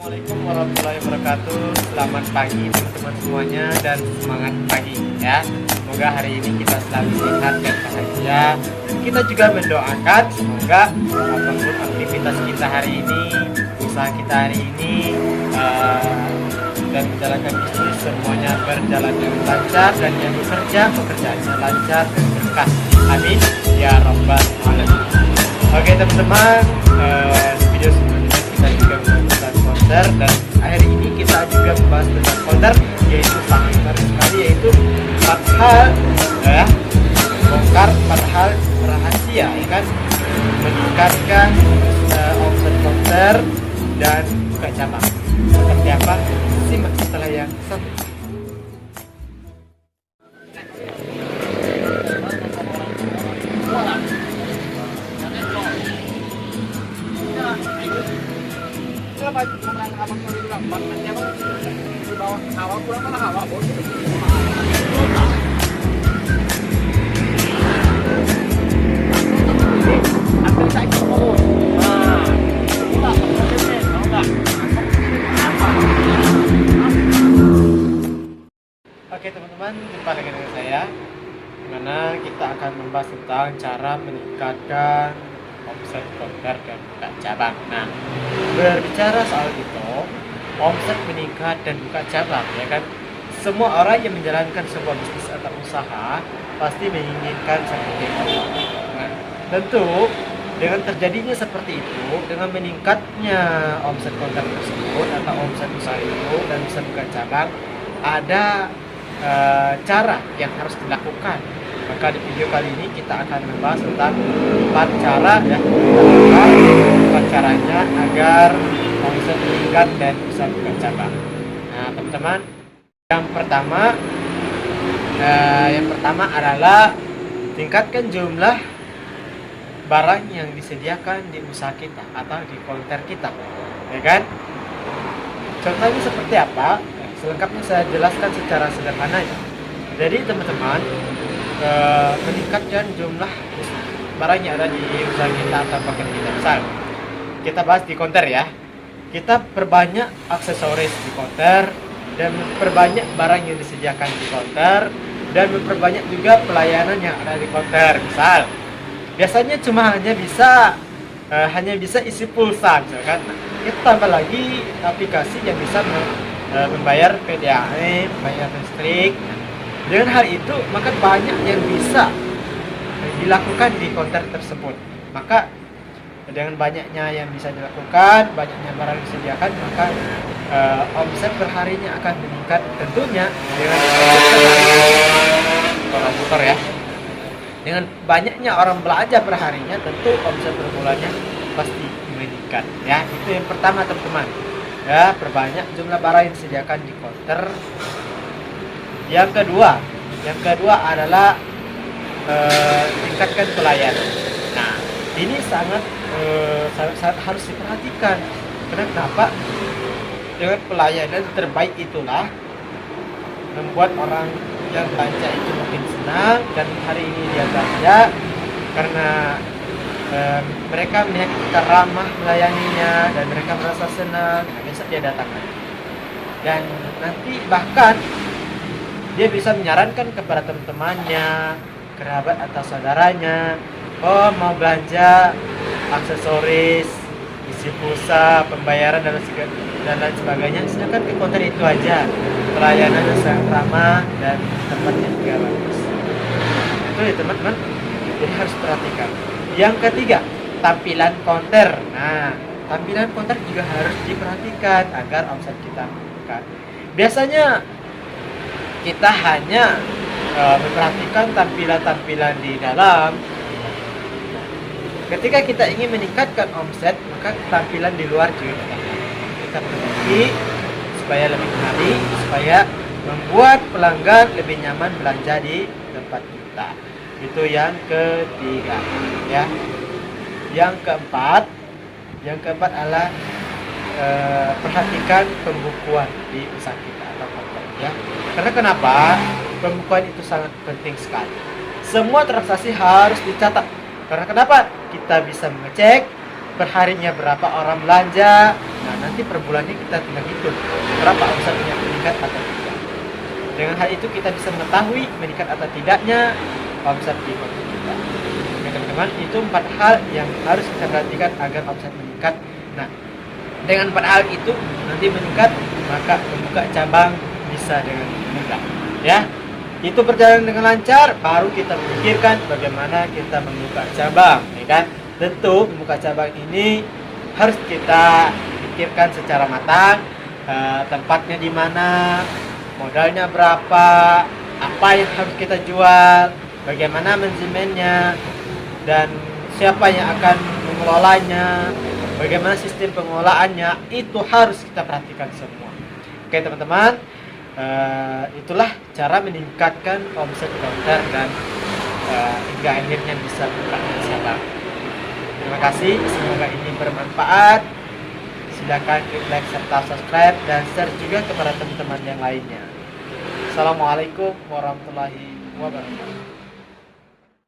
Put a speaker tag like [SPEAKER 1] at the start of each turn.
[SPEAKER 1] Assalamualaikum warahmatullahi wabarakatuh. Selamat pagi teman-teman semuanya dan semangat pagi ya. Semoga hari ini kita selalu sehat dan bahagia. Kita juga mendoakan semoga apapun aktivitas kita hari ini, usaha kita hari ini dan menjalankan bisnis semuanya berjalan dengan lancar, dan yang bekerja pekerjaannya lancar dan berkah. Amin ya rabbal alamin. Oke teman-teman, di video sebelumnya kita juga membahas konter, dan hari ini kita juga membahas tentang konter, yaitu sangat menarik sekali, yaitu 4 hal ya, bongkar 4 hal rahasia ya kan, meningkatkan omset konter dan buka cabang. Seperti apa? Simak setelah yang satu. Oke teman-teman, jumpa dengan saya, dimana kita akan membahas tentang cara meningkatkan omset konter dan buka cabang. Nah, berbicara soal itu, omset meningkat dan buka cabang, ya kan? Semua orang yang menjalankan sebuah bisnis atau usaha pasti menginginkan seperti itu. Nah, tentu dengan terjadinya seperti itu, dengan meningkatnya omset konter tersebut atau omset usaha itu dan bisa buka cabang, ada cara yang harus dilakukan. Maka di video kali ini kita akan membahas tentang 4 cara ya, 4 caranya agar omset meningkat dan bisa buka cabang. Nah teman-teman, yang pertama adalah tingkatkan jumlah barang yang disediakan di usaha kita atau di konter kita, ya kan? Contohnya seperti apa? Selengkapnya saya jelaskan secara sederhana ya. Jadi teman-teman, meningkatkan jumlah barang yang ada di usaha kita atau paket kita. Misal kita bahas di konter ya, kita perbanyak aksesoris di konter dan memperbanyak barang yang disediakan di konter, dan memperbanyak juga pelayanan yang ada di konter. Misal biasanya cuma hanya bisa isi pulsa misalkan, kita tambah lagi aplikasi yang bisa membayar PDAM, membayar listrik. Dengan hal itu maka banyak yang bisa dilakukan di konter tersebut. Maka dengan banyaknya yang bisa dilakukan, banyaknya barang yang disediakan, maka omset perharinya akan meningkat tentunya dengan motor ya. Dengan banyaknya orang belanja perharinya, tentu omset per bulannya pasti meningkat ya. Itu yang pertama teman-teman ya, perbanyak jumlah barang yang disediakan di konter. Yang kedua adalah tingkatkan pelayanan. Nah ini sangat harus diperhatikan. Kenapa? Dengan pelayanan terbaik itulah membuat orang yang belanja itu makin senang, dan hari ini dia belanja karena mereka melihat kita ramah melayaninya dan mereka merasa senang. Nah, besok dia datang lagi, dan nanti bahkan dia bisa menyarankan kepada teman-temannya, kerabat atau saudaranya, oh mau belanja aksesoris, isi pulsa, pembayaran dan lain sebagainya, silakan ke konter itu aja, pelayanannya sangat ramah dan tempatnya juga bagus. Itu ya teman-teman, jadi harus perhatikan. Yang ketiga, tampilan konter. Nah, tampilan konter juga harus diperhatikan agar omset kita meningkat. Biasanya kita hanya memperhatikan tampilan-tampilan di dalam. Ketika kita ingin meningkatkan omset, maka tampilan di luar juga kita perbaiki supaya lebih menarik, supaya membuat pelanggan lebih nyaman belanja di tempat kita. Itu yang ketiga ya. Yang keempat adalah perhatikan pembukuan di usaha kita atau konter ya. Karena kenapa? Pembukuan itu sangat penting sekali. Semua transaksi harus dicatat. Karena kenapa? Kita bisa mengecek perharinya berapa orang belanja. Nah, nanti per bulannya kita tinggal hitung berapa omsetnya meningkat atau tidak. Dengan hal itu kita bisa mengetahui meningkat atau tidaknya omset di konten kita. Oke teman-teman, itu 4 hal yang harus kita perhatikan agar omset meningkat. Nah, dengan 4 hal itu nanti meningkat, maka membuka cabang bisa dengan mudah. Ya, itu berjalan dengan lancar, baru kita memikirkan bagaimana kita membuka cabang, ya kan? Tentu membuka cabang ini harus kita pikirkan secara matang, tempatnya di mana, modalnya berapa, apa yang harus kita jual, bagaimana manajemennya, dan siapa yang akan mengelolanya, bagaimana sistem pengelolaannya, itu harus kita perhatikan semua. Oke teman-teman, itulah cara meningkatkan omset konten dan hingga akhirnya bisa buka cabang. Terima kasih, semoga ini bermanfaat. Silakan klik like serta subscribe dan share juga kepada teman-teman yang lainnya. Assalamualaikum warahmatullahi wabarakatuh.